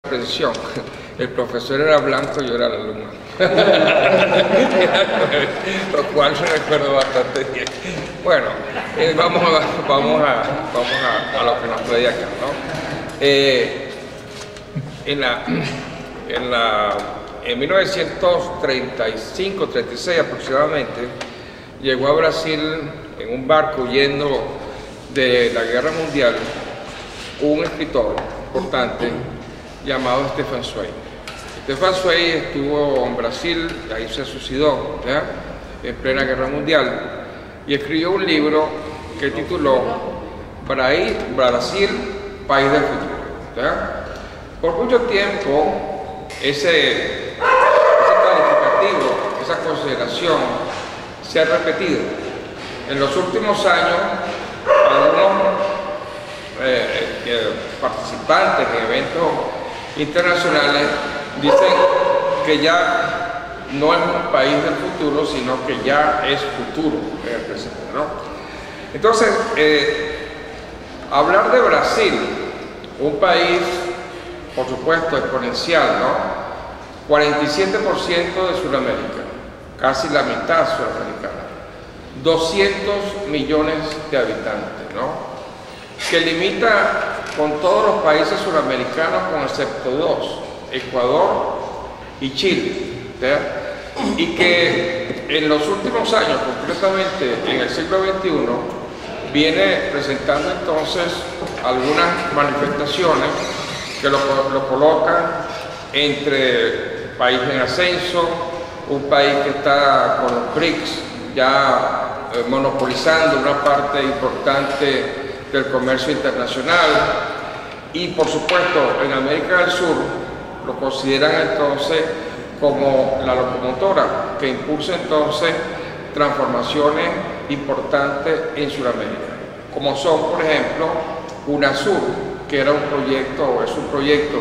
Precisión. El profesor era blanco y yo era el alumno. Lo cual me recuerdo bastante bien. Bueno, vamos a lo que nos trae acá, ¿no? En 1935-36 aproximadamente, llegó a Brasil en un barco huyendo de la Guerra Mundial un escritor importante llamado Stefan Zweig. Stefan Zweig estuvo en Brasil, ahí se suicidó, ¿ya?, en plena Guerra Mundial, y escribió un libro que tituló Brasil, País del Futuro, ¿ya? Por mucho tiempo ese calificativo, esa consideración se ha repetido. En los últimos años, algunos participantes en eventos internacionales dicen que ya no es un país del futuro, sino que ya es futuro en el presente, ¿no? Entonces, hablar de Brasil, un país, por supuesto, exponencial, ¿no? 47% de Sudamérica, casi la mitad sudamericana, 200 millones de habitantes, ¿no?, que limita con todos los países sudamericanos, con excepto dos, Ecuador y Chile, ¿verdad? Y que en los últimos años, concretamente en el siglo XXI, viene presentando entonces algunas manifestaciones que lo colocan entre país en ascenso, un país que está con los BRICS ya monopolizando una parte importante del comercio internacional, y por supuesto en América del Sur lo consideran entonces como la locomotora que impulsa entonces transformaciones importantes en Sudamérica, como son, por ejemplo, UNASUR, que era un proyecto, o es un proyecto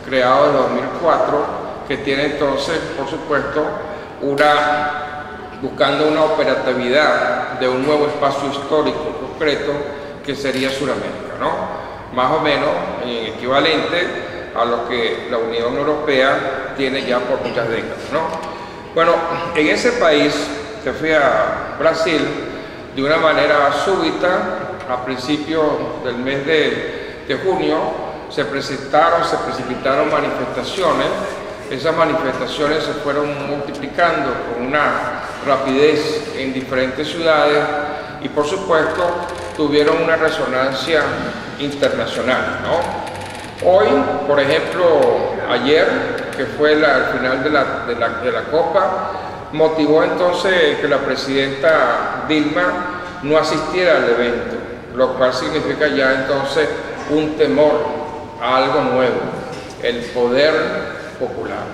creado en 2004, que tiene entonces, por supuesto, buscando una operatividad de un nuevo espacio histórico concreto que sería Sudamérica, ¿no? Más o menos equivalente a lo que la Unión Europea tiene ya por muchas décadas, ¿no? Bueno, en ese país, se fue a Brasil, de una manera súbita, a principios del mes de junio, se precipitaron manifestaciones. Esas manifestaciones se fueron multiplicando con una rapidez en diferentes ciudades y, por supuesto, tuvieron una resonancia internacional, ¿no? Hoy, por ejemplo, ayer, que fue el final de la Copa, motivó entonces que la presidenta Dilma no asistiera al evento, lo cual significa ya entonces un temor a algo nuevo, el poder popular,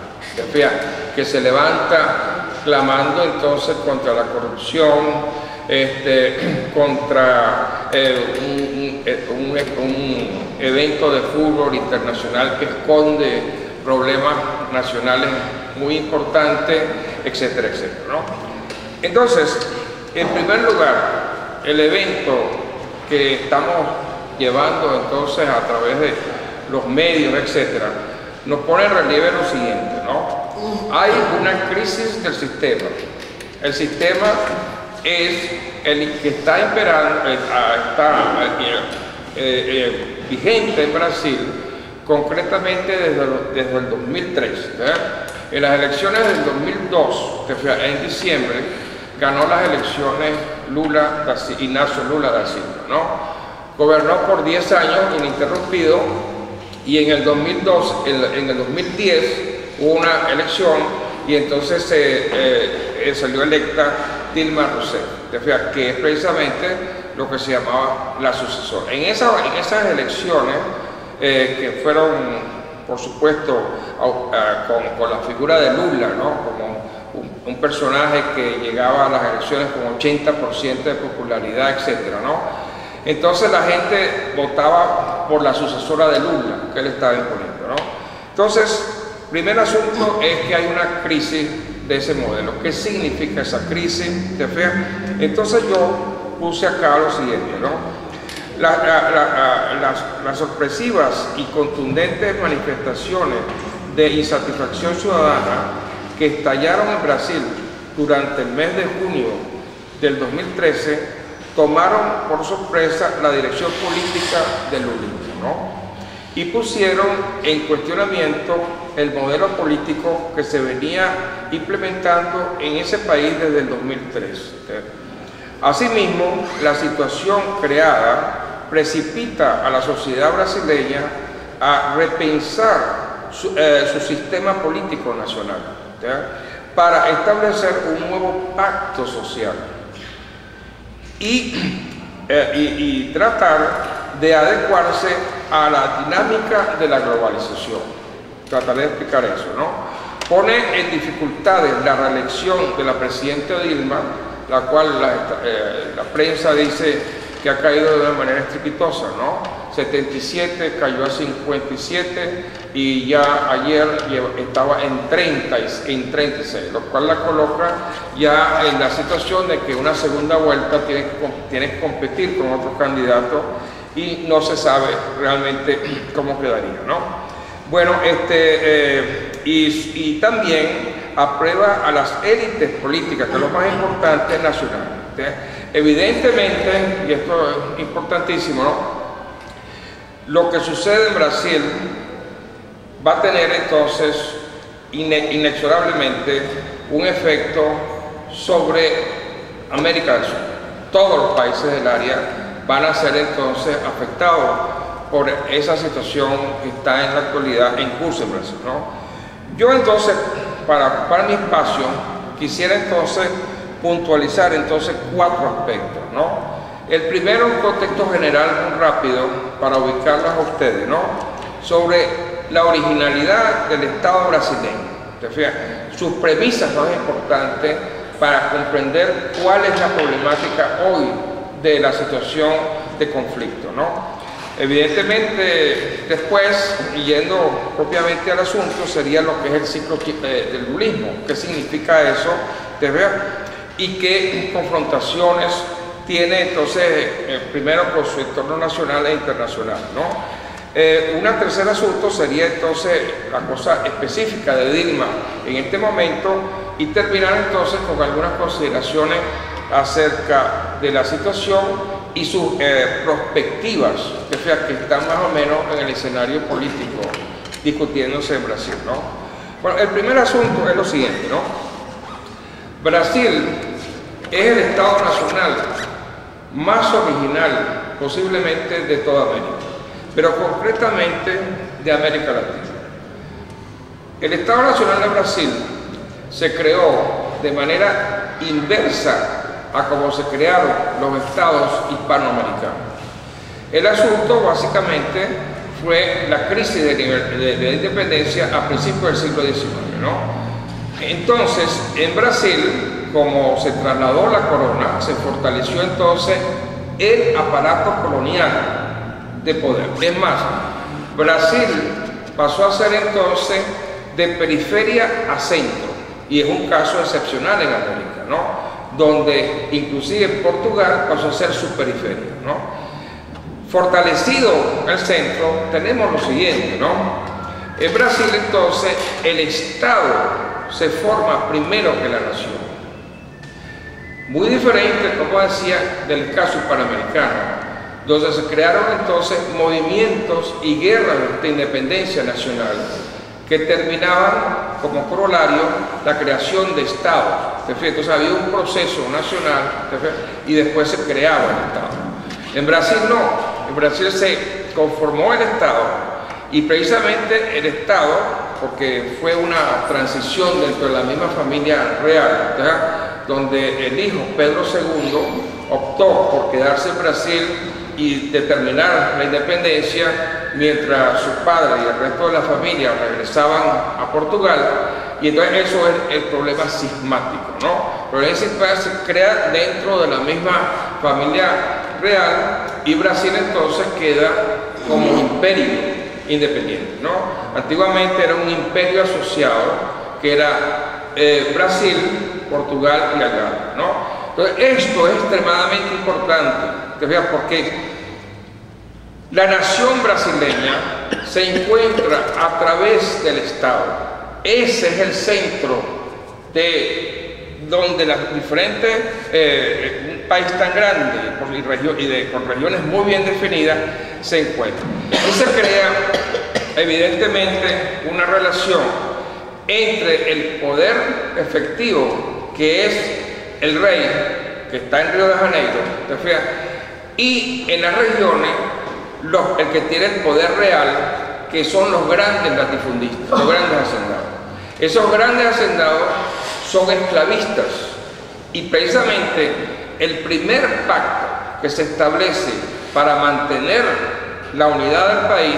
que se levanta clamando entonces contra la corrupción, contra un evento de fútbol internacional que esconde problemas nacionales muy importantes, etcétera, etcétera, ¿no? Entonces, en primer lugar, el evento que estamos llevando entonces a través de los medios, etcétera, nos pone en relieve lo siguiente, ¿no? Hay una crisis del sistema. El sistema es el que está vigente en Brasil, concretamente desde el 2003. ¿verdad? En las elecciones del 2002, que fue en diciembre, ganó las elecciones Inácio Lula da Silva, ¿no? Gobernó por 10 años ininterrumpido, y en el 2010 hubo una elección y entonces salió electa Dilma Rousseff, que es precisamente lo que se llamaba la sucesora. En esas elecciones, que fueron, por supuesto, con la figura de Lula, ¿no?, como un personaje que llegaba a las elecciones con 80% de popularidad, etcétera, ¿no? Entonces la gente votaba por la sucesora de Lula, que él estaba imponiendo, ¿no? Entonces, primer asunto es que hay una crisis de ese modelo. ¿Qué significa esa crisis? Entonces yo puse acá lo siguiente, ¿no? las sorpresivas y contundentes manifestaciones de insatisfacción ciudadana que estallaron en Brasil durante el mes de junio del 2013 tomaron por sorpresa la dirección política del lulismo, ¿no? Y pusieron en cuestionamiento el modelo político que se venía implementando en ese país desde el 2003. Asimismo, la situación creada precipita a la sociedad brasileña a repensar su sistema político nacional, para establecer un nuevo pacto social y tratar de adecuarse a la dinámica de la globalización. Trataré de explicar eso, ¿no? Pone en dificultades la reelección de la presidenta Dilma, la cual la prensa dice que ha caído de una manera estrepitosa, ¿no? 77 cayó a 57 y ya ayer estaba en 36, lo cual la coloca ya en la situación de que una segunda vuelta tiene que competir con otros candidatos y no se sabe realmente cómo quedaría, ¿no? Bueno, y también aprueba a las élites políticas, que es lo más importante, nacionales. Evidentemente, y esto es importantísimo, ¿no? Lo que sucede en Brasil va a tener entonces inexorablemente un efecto sobre América del Sur. Todos los países del área van a ser entonces afectados por esa situación que está en la actualidad en curso en Brasil, ¿no? Yo entonces, para ocupar mi espacio, quisiera entonces puntualizar entonces 4 aspectos, ¿no? El primero, un contexto general muy rápido para ubicarlos a ustedes, ¿no? Sobre la originalidad del Estado brasileño. Sus premisas más importantes para comprender cuál es la problemática hoy de la situación de conflicto, ¿no? Evidentemente, después, y yendo propiamente al asunto, sería lo que es el ciclo del lulismo. ¿Qué significa eso? Y qué confrontaciones tiene entonces, primero con su entorno nacional e internacional, ¿no? Un tercer asunto sería entonces la cosa específica de Dilma en este momento y terminar entonces con algunas consideraciones acerca de la situación y sus perspectivas, que están más o menos en el escenario político discutiéndose en Brasil, ¿no? Bueno, el primer asunto es lo siguiente, ¿no? Brasil es el Estado nacional más original posiblemente de toda América, pero concretamente de América Latina. El Estado Nacional de Brasil se creó de manera inversa a como se crearon los estados hispanoamericanos. El asunto básicamente fue la crisis de independencia a principios del siglo XIX, ¿no? Entonces, en Brasil, como se trasladó la corona, se fortaleció entonces el aparato colonial de poder. Es más, Brasil pasó a ser entonces de periferia a centro, y es un caso excepcional en América, ¿no? Donde inclusive Portugal pasó a ser su periferia, ¿no? Fortalecido el centro, tenemos lo siguiente, ¿no? En Brasil entonces el Estado se forma primero que la nación. Muy diferente, como decía, del caso panamericano, donde se crearon entonces movimientos y guerras de independencia nacional que terminaban como corolario la creación de estados. Entonces había un proceso nacional y después se creaba el Estado. En Brasil no, en Brasil se conformó el Estado y precisamente el Estado, porque fue una transición dentro de la misma familia real, donde el hijo Pedro II optó por quedarse en Brasil y determinar la independencia, mientras su padre y el resto de la familia regresaban a Portugal, y entonces eso es el problema cismático, ¿no? Pero ese se crea dentro de la misma familia real y Brasil entonces queda como un imperio independiente, ¿no? Antiguamente era un imperio asociado que era Brasil, Portugal y Algarve, ¿no? Entonces esto es extremadamente importante, porque La nación brasileña se encuentra a través del Estado. Ese es el centro de donde las diferentes, un país tan grande con regiones muy bien definidas se encuentran. Y se crea evidentemente una relación entre el poder efectivo, que es el rey, que está en Río de Janeiro, ¿te fijas? Y en las regiones, el que tiene el poder real, que son los grandes latifundistas, los grandes hacendados. Esos grandes hacendados son esclavistas, y precisamente el primer pacto que se establece para mantener la unidad del país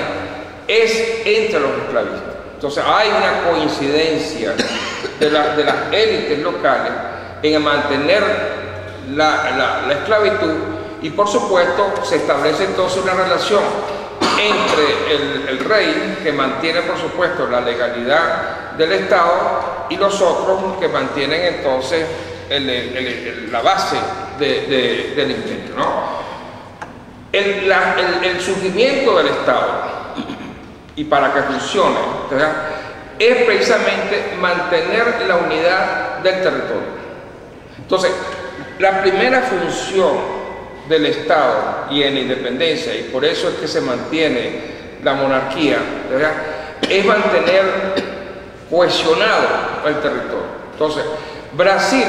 es entre los esclavistas. Entonces hay una coincidencia de las élites locales en mantener la esclavitud, y por supuesto se establece entonces una relación entre el rey, que mantiene por supuesto la legalidad del Estado, y los otros que mantienen entonces la base del imperio, ¿no? El surgimiento del Estado, y para que funcione, ¿verdad?, es precisamente mantener la unidad del territorio. Entonces, la primera función del Estado y en la independencia, y por eso es que se mantiene la monarquía, ¿verdad?, es mantener cohesionado el territorio. Entonces, Brasil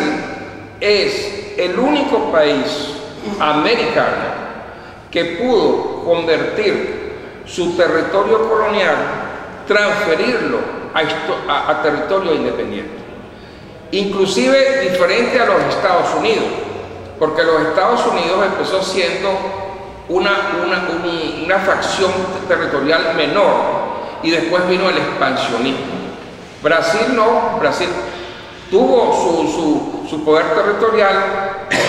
es el único país americano que pudo convertir su territorio colonial, transferirlo a territorio independiente, inclusive diferente a los Estados Unidos, porque los Estados Unidos empezó siendo una facción territorial menor, y después vino el expansionismo. Brasil no, Brasil tuvo su poder territorial,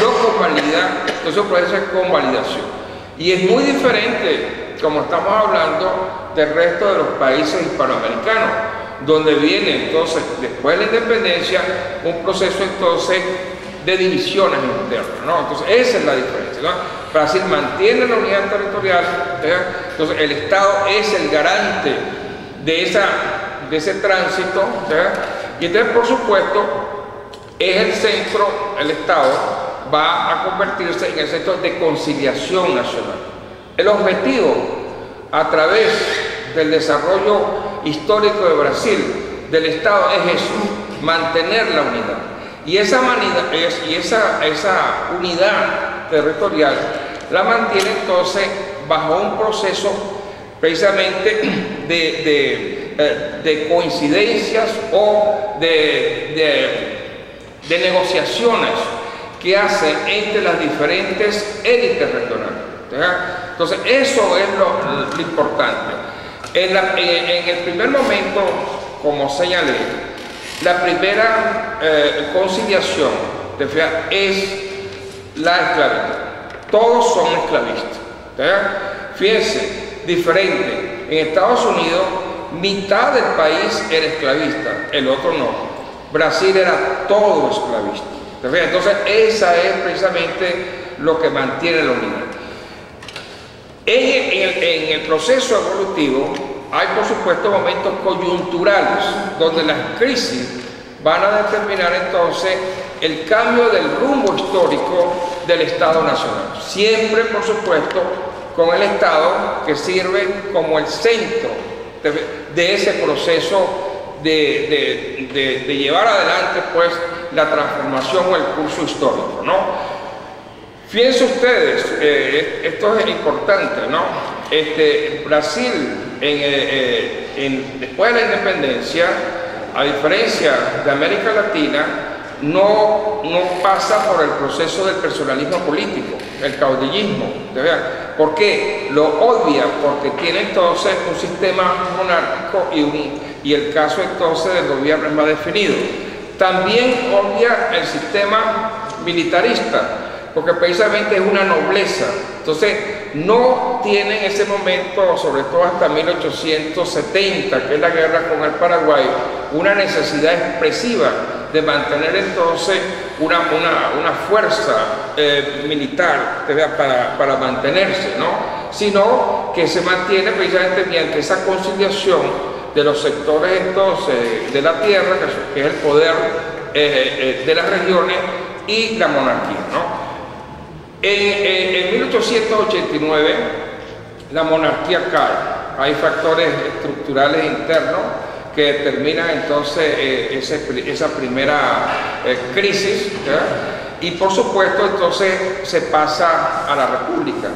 no convalida, entonces puede ser convalidación. Y es muy diferente, como estamos hablando, del resto de los países hispanoamericanos, donde viene entonces, después de la independencia, un proceso entonces de divisiones internas, ¿no? Entonces esa es la diferencia, ¿no? Brasil mantiene la unidad territorial, ¿verdad? Entonces el Estado es el garante de ese tránsito, ¿verdad? Y entonces, por supuesto, es el centro, el Estado va a convertirse en el centro de conciliación nacional. El objetivo, a través del desarrollo histórico de Brasil, del Estado, es eso, mantener la unidad. Y esa unidad territorial la mantiene entonces bajo un proceso precisamente de coincidencias o de negociaciones que hace entre las diferentes élites regionales, ¿verdad? Entonces eso es lo importante. En el primer momento, como señalé, la primera conciliación es la esclavitud. Todos son esclavistas, ¿verdad? Fíjense, diferente. En Estados Unidos, mitad del país era esclavista, el otro no. Brasil era todo esclavista. Entonces, esa es precisamente lo que mantiene la unidad. En el proceso evolutivo hay, por supuesto, momentos coyunturales donde las crisis van a determinar entonces el cambio del rumbo histórico del Estado Nacional. Siempre, por supuesto, con el Estado que sirve como el centro de ese proceso de llevar adelante, pues, la transformación o el curso histórico, ¿no? Fíjense ustedes, esto es importante, ¿no? Brasil, después de la independencia, a diferencia de América Latina, no pasa por el proceso del personalismo político, el caudillismo. ¿Por qué? Lo obvia, porque tiene entonces un sistema monárquico y el caso entonces del gobierno es más definido. También obvia el sistema militarista, porque precisamente es una nobleza. Entonces no tiene en ese momento, sobre todo hasta 1870, que es la guerra con el Paraguay, una necesidad expresiva de mantener entonces una fuerza militar para mantenerse, ¿no? Sino que se mantiene precisamente mediante esa conciliación de los sectores entonces de la tierra, que es el poder de las regiones, y la monarquía, ¿no? En 1889 la monarquía cae. Hay factores estructurales internos que determinan entonces esa primera crisis, ¿verdad? Y por supuesto entonces se pasa a la república.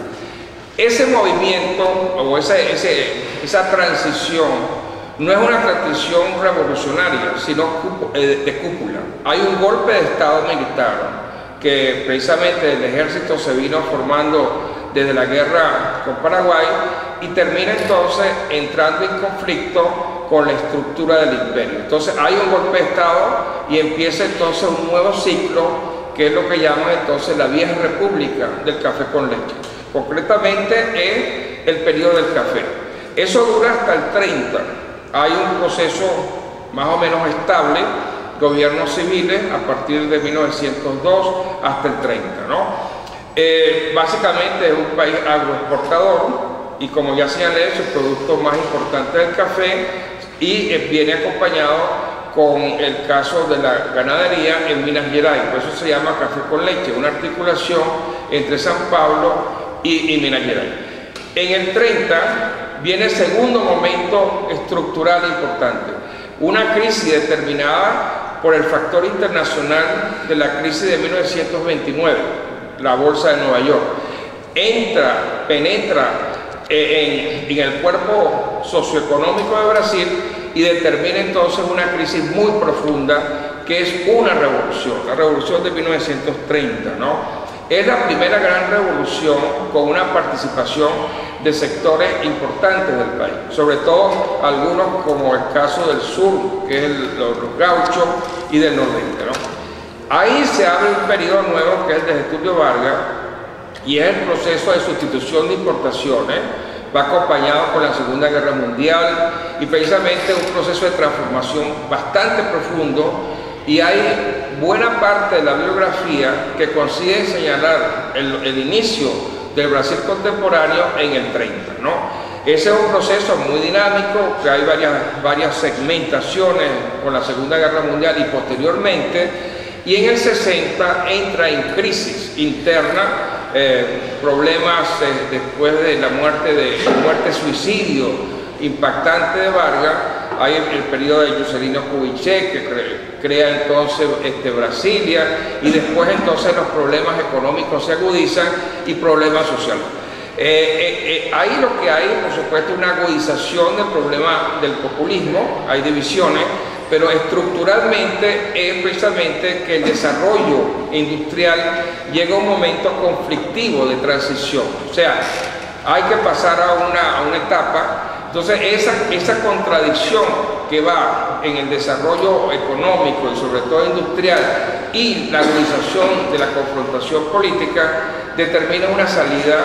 Ese movimiento o esa transición no es una transición revolucionaria, sino de cúpula. Hay un golpe de estado militar que precisamente el ejército se vino formando desde la guerra con Paraguay y termina entonces entrando en conflicto con la estructura del imperio. Entonces hay un golpe de estado y empieza entonces un nuevo ciclo, que es lo que llaman entonces la vieja república del café con leche. Concretamente es el periodo del café. Eso dura hasta el 30. Hay un proceso más o menos estable, gobiernos civiles a partir de 1902 hasta el 30, ¿no? Básicamente es un país agroexportador y, como ya señalé, su producto más importante es el café, y viene acompañado con el caso de la ganadería en Minas Gerais. Por eso se llama café con leche, una articulación entre San Pablo y Minas Gerais. En el 30 viene el segundo momento estructural importante, una crisis determinada por el factor internacional de la crisis de 1929, la bolsa de Nueva York. Penetra en el cuerpo socioeconómico de Brasil y determina entonces una crisis muy profunda, que es una revolución, la revolución de 1930, ¿no? Es la primera gran revolución con una participación de sectores importantes del país, sobre todo algunos como el caso del sur, que es los gauchos, y del nordeste, ¿no? Ahí se abre un periodo nuevo, que es el de Getúlio Vargas, y es el proceso de sustitución de importaciones. Va acompañado con la Segunda Guerra Mundial y precisamente un proceso de transformación bastante profundo, y hay buena parte de la bibliografía que consigue señalar el inicio del Brasil contemporáneo en el 30, ¿no? Ese es un proceso muy dinámico, que hay varias segmentaciones con la Segunda Guerra Mundial y posteriormente, y en el 60 entra en crisis interna, problemas después de la muerte-suicidio impactante de Vargas. Hay el periodo de Juscelino Kubitschek, que crea entonces Brasilia, y después entonces los problemas económicos se agudizan y problemas sociales. Ahí lo que hay, por supuesto, es una agudización del problema del populismo, hay divisiones, pero estructuralmente es precisamente que el desarrollo industrial llega a un momento conflictivo de transición. O sea, hay que pasar a una etapa. Entonces esa contradicción que va en el desarrollo económico y sobre todo industrial y la agudización de la confrontación política determina una salida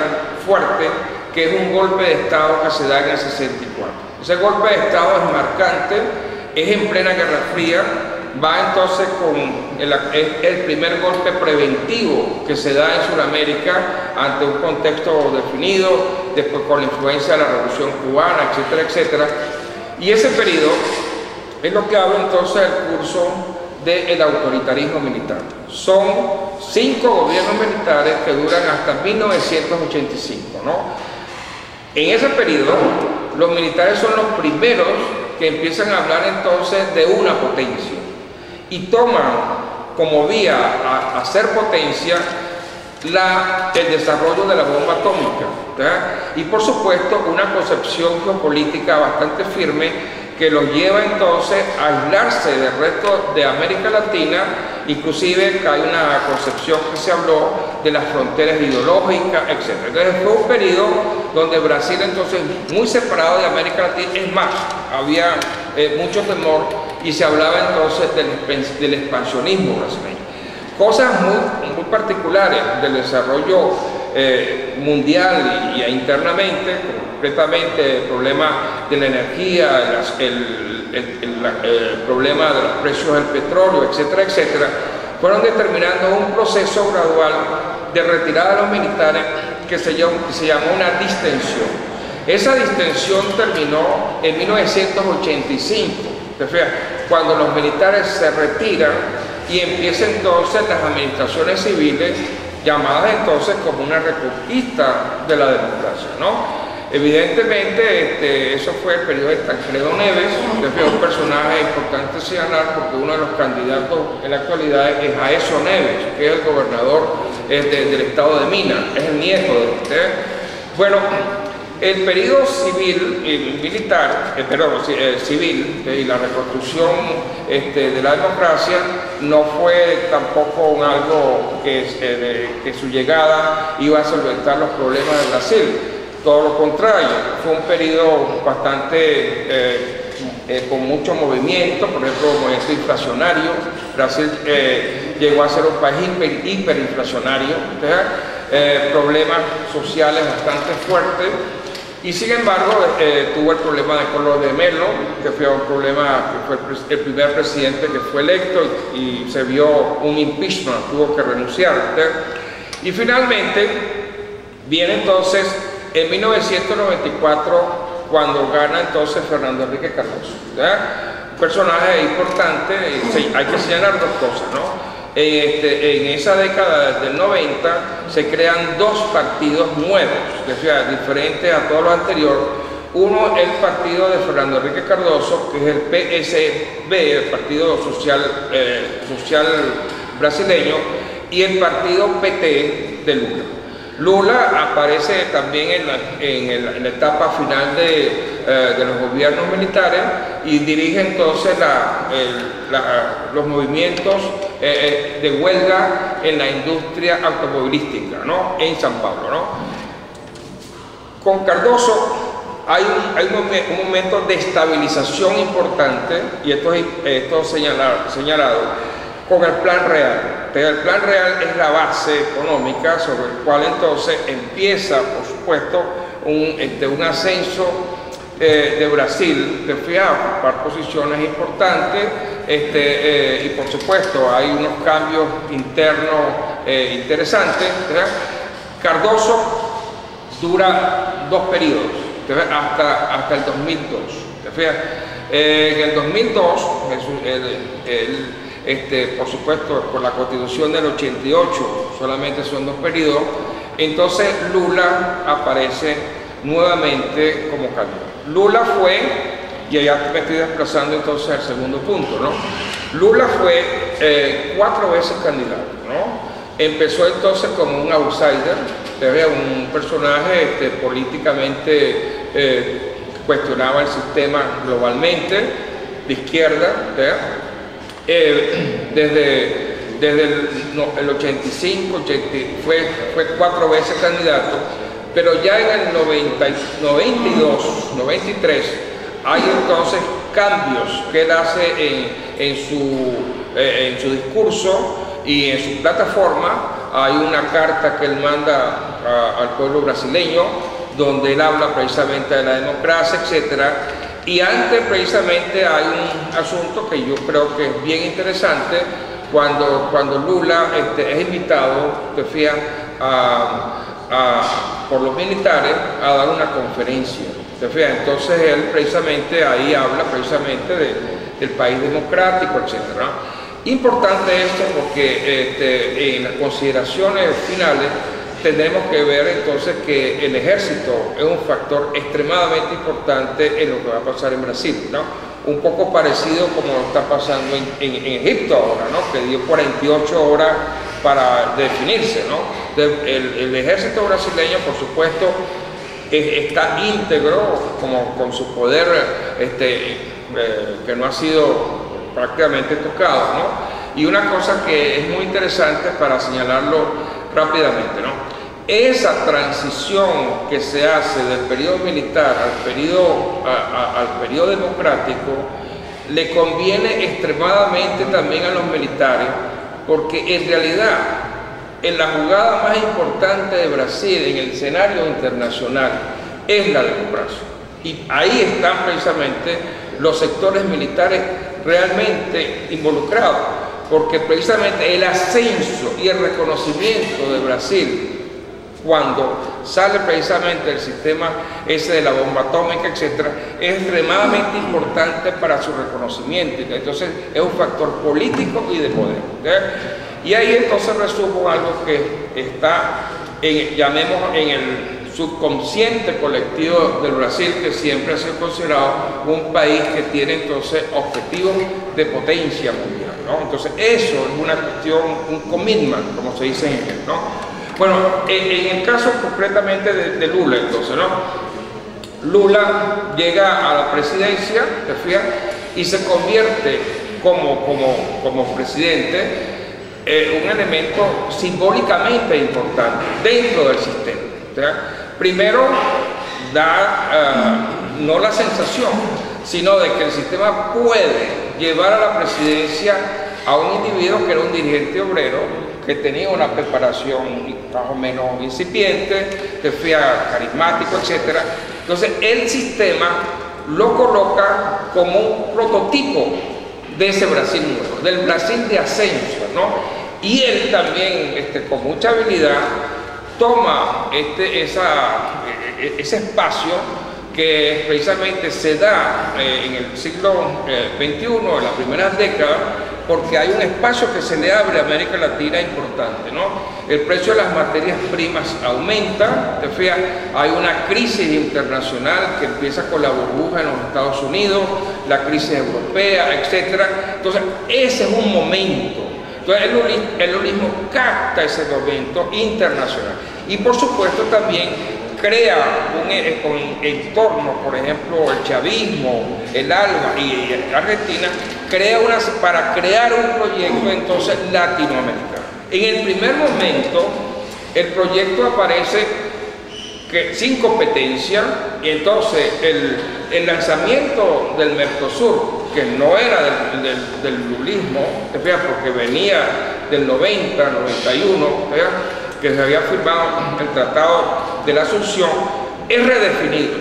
fuerte, que es un golpe de Estado que se da en el 64. Ese golpe de Estado es marcante, es en plena Guerra Fría, va entonces es el primer golpe preventivo que se da en Sudamérica ante un contexto definido, después con la influencia de la Revolución Cubana, etcétera, etcétera. Y ese periodo es lo que abre entonces el curso del autoritarismo militar. Son 5 gobiernos militares que duran hasta 1985, ¿no? En ese periodo, los militares son los primeros que empiezan a hablar entonces de una potencia y toman como vía a ser potencia el desarrollo de la bomba atómica, ¿verdad? Y por supuesto una concepción geopolítica bastante firme que los lleva entonces a aislarse del resto de América Latina. Inclusive hay una concepción que se habló de las fronteras ideológicas, etc. Entonces fue un periodo donde Brasil entonces muy separado de América Latina. Es más, había mucho temor y se hablaba entonces del expansionismo brasileño. Cosas muy particulares del desarrollo mundial y internamente, concretamente el problema de la energía, el problema de los precios del petróleo, etcétera, etcétera, fueron determinando un proceso gradual de retirada de los militares que se llamó una distensión. Esa distensión terminó en 1985, cuando los militares se retiran y empiezan entonces las administraciones civiles, llamadas entonces como una reconquista de la democracia, ¿no? Evidentemente, eso fue el periodo de Tancredo Neves, que fue un personaje importante señalar porque uno de los candidatos en la actualidad es Aécio Neves, que es el gobernador del estado de Minas, es el nieto de usted. Bueno, el periodo civil y militar, civil y la reconstrucción de la democracia no fue tampoco algo que su llegada iba a solventar los problemas de Brasil. Todo lo contrario, fue un periodo bastante con mucho movimiento, por ejemplo, movimiento inflacionario. Brasil llegó a ser un país hiperinflacionario, problemas sociales bastante fuertes, y sin embargo tuvo el problema de Collor de Mello, que fue un problema, que fue el primer presidente que fue electo y se vio un impeachment, tuvo que renunciar. Y finalmente viene entonces en 1994, cuando gana entonces Fernando Henrique Cardoso, un personaje importante. Hay que señalar dos cosas, ¿no? En esa década del 90 se crean dos partidos nuevos, diferentes a todo lo anterior. Uno, el partido de Fernando Henrique Cardoso, que es el PSB, el Partido Social Brasileño, y el partido PT de Lula. Lula aparece también en la etapa final de los gobiernos militares y dirige entonces los movimientos de huelga en la industria automovilística, ¿no? En San Pablo, ¿no? Con Cardoso hay un momento de estabilización importante, y esto es señalado con el Plan Real. El Plan Real es la base económica sobre el cual entonces empieza, por supuesto, un ascenso de Brasil, a ocupar posiciones importantes, y por supuesto hay unos cambios internos interesantes. Cardoso dura dos periodos, hasta el 2002. En el 2002, por supuesto, por la Constitución del 88, solamente son dos periodos, entonces Lula aparece nuevamente como candidato. Lula fue, y allá me estoy desplazando entonces al segundo punto, ¿no? Lula fue 4 veces candidato, ¿no? Empezó entonces como un outsider, un personaje políticamente cuestionaba el sistema globalmente, de izquierda, desde el 85, fue 4 veces candidato, pero ya en el 92, 93, hay entonces cambios que él hace en su discurso y en su plataforma. Hay una carta que él manda al pueblo brasileño, donde él habla precisamente de la democracia, etcétera. Y antes precisamente hay un asunto que yo creo que es bien interesante, cuando Lula es invitado, por los militares a dar una conferencia. Entonces él precisamente ahí habla precisamente del país democrático, etcétera. Importante esto porque en las consideraciones finales tenemos que ver entonces que el ejército es un factor extremadamente importante en lo que va a pasar en Brasil, ¿no? Un poco parecido como está pasando en Egipto ahora, ¿no? Que dio 48 horas para definirse, ¿no? El ejército brasileño, por supuesto, está íntegro con su poder que no ha sido prácticamente tocado, ¿no? Y una cosa que es muy interesante para señalarlo rápidamente, ¿no? Esa transición que se hace del periodo militar al periodo democrático le conviene extremadamente también a los militares, porque en realidad en la jugada más importante de Brasil en el escenario internacional, es la democracia. Y ahí están precisamente los sectores militares realmente involucrados, porque precisamente el ascenso y el reconocimiento de Brasil, cuando sale precisamente el sistema ese de la bomba atómica, etcétera, es extremadamente importante para su reconocimiento. Entonces es un factor político y de poder, ¿okay? Y ahí entonces resumo algo que está, llamemos, en el subconsciente colectivo del Brasil, que siempre ha sido considerado un país que tiene entonces objetivos de potencia mundial, ¿no? Entonces eso es una cuestión, un commitment, como se dice en inglés, ¿no? Bueno, en el caso concretamente de Lula, entonces, ¿no? Lula llega a la presidencia, ¿te fijas? Y se convierte como presidente un elemento simbólicamente importante dentro del sistema, ¿sí? Primero, da no la sensación, sino de que el sistema puede llevar a la presidencia a un individuo que era un dirigente obrero, que tenía una preparación más o menos incipiente, que fue carismático, etc. Entonces el sistema lo coloca como un prototipo de ese Brasil nuevo, del Brasil de ascenso, ¿no? Y él también, con mucha habilidad, toma ese espacio que precisamente se da en el siglo XXI, en las primeras décadas, porque hay un espacio que se le abre a América Latina importante, ¿no? El precio de las materias primas aumenta, te fijas, hay una crisis internacional que empieza con la burbuja en los Estados Unidos, la crisis europea, etc. Entonces, ese es un momento. Entonces, el lulismo capta ese momento internacional. Y por supuesto también crea un entorno, por ejemplo, el chavismo, el ALBA y Argentina, para crear un proyecto entonces latinoamericano. En el primer momento, el proyecto aparece sin competencia, y entonces el lanzamiento del Mercosur, que no era del lulismo, porque venía del 90, 91, que se había firmado el Tratado de la Asunción, es redefinido,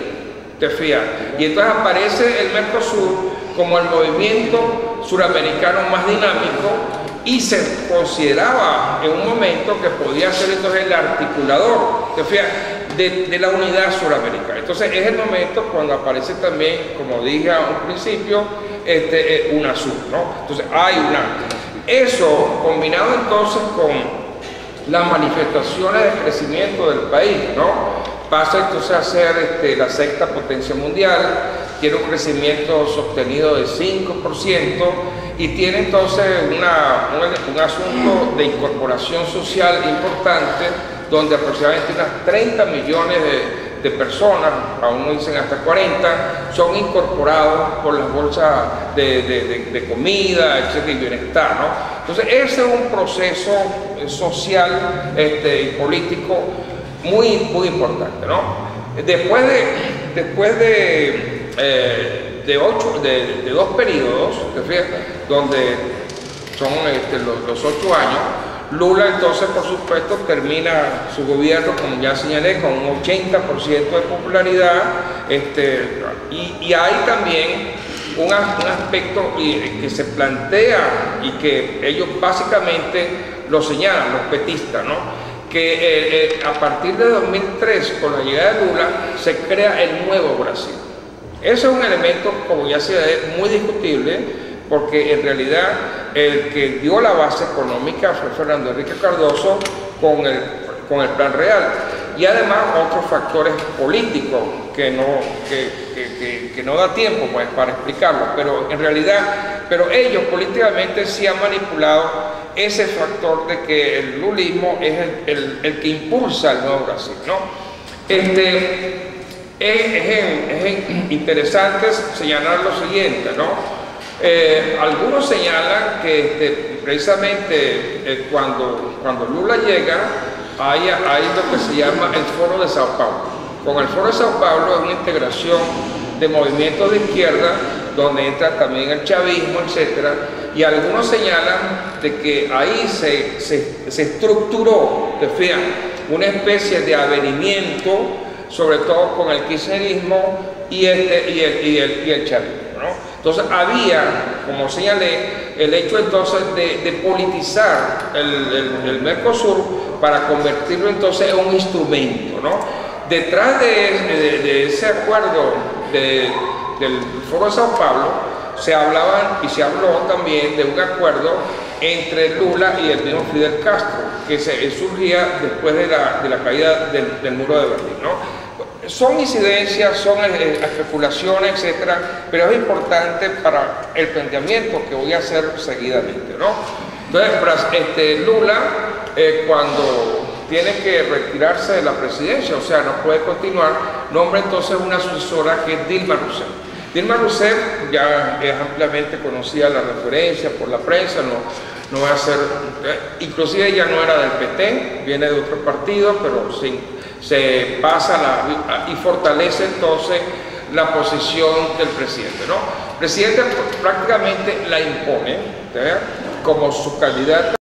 te fijas. Y entonces aparece el Mercosur como el movimiento suramericano más dinámico y se consideraba en un momento que podía ser entonces el articulador, te fijas, de la unidad suramericana. Entonces es el momento cuando aparece también, como dije a un principio, UNASUR, ¿no? Entonces hay eso combinado entonces con las manifestaciones de crecimiento del país, ¿no? Pasa entonces a ser la sexta potencia mundial, tiene un crecimiento sostenido de 5% y tiene entonces un asunto de incorporación social importante, donde aproximadamente unas 30 millones de personas, aún no dicen hasta 40, son incorporados por las bolsas de comida, etcétera, y bienestar, ¿no? Entonces ese es un proceso social y político muy importante, ¿no? Después de dos periodos, donde son los 8 años, Lula entonces, por supuesto, termina su gobierno, como ya señalé, con un 80% de popularidad, y hay también un aspecto que se plantea y que ellos básicamente lo señalan, los petistas, ¿no? Que a partir de 2003, con la llegada de Lula, se crea el nuevo Brasil. Eso es un elemento, como ya se ve, muy discutible, porque en realidad el que dio la base económica fue Fernando Henrique Cardoso con el Plan Real, y además otros factores políticos que no da tiempo pues, para explicarlo, pero en realidad, ellos políticamente sí han manipulado ese factor de que el lulismo es el que impulsa el nuevo Brasil, ¿no? Es interesante señalar lo siguiente, ¿no? Algunos señalan que precisamente cuando Lula llega, hay lo que se llama el Foro de Sao Paulo. Con el Foro de Sao Paulo es una integración de movimientos de izquierda, donde entra también el chavismo, etc. Y algunos señalan de que ahí se estructuró, te fijas, una especie de avenimiento sobre todo con el kirchnerismo y el chavismo, ¿no? Entonces había, como señalé, el hecho entonces de politizar el Mercosur para convertirlo entonces en un instrumento, ¿no? Detrás de ese acuerdo del Foro de Sao Paulo se hablaban y se habló también de un acuerdo entre Lula y el mismo Fidel Castro, que surgía después de la caída del muro de Berlín, ¿no? Son incidencias, son especulaciones, etcétera, pero es importante para el planteamiento que voy a hacer seguidamente, ¿no? Entonces, Lula, cuando tiene que retirarse de la presidencia, o sea, no puede continuar, nombra entonces una sucesora que es Dilma Rousseff. Dilma Rousseff ya es ampliamente conocida la referencia por la prensa, no va a ser, inclusive ella no era del PT, viene de otro partido, pero se pasa y fortalece entonces la posición del presidente, ¿no? El presidente prácticamente la impone, ¿sí?, como su candidata.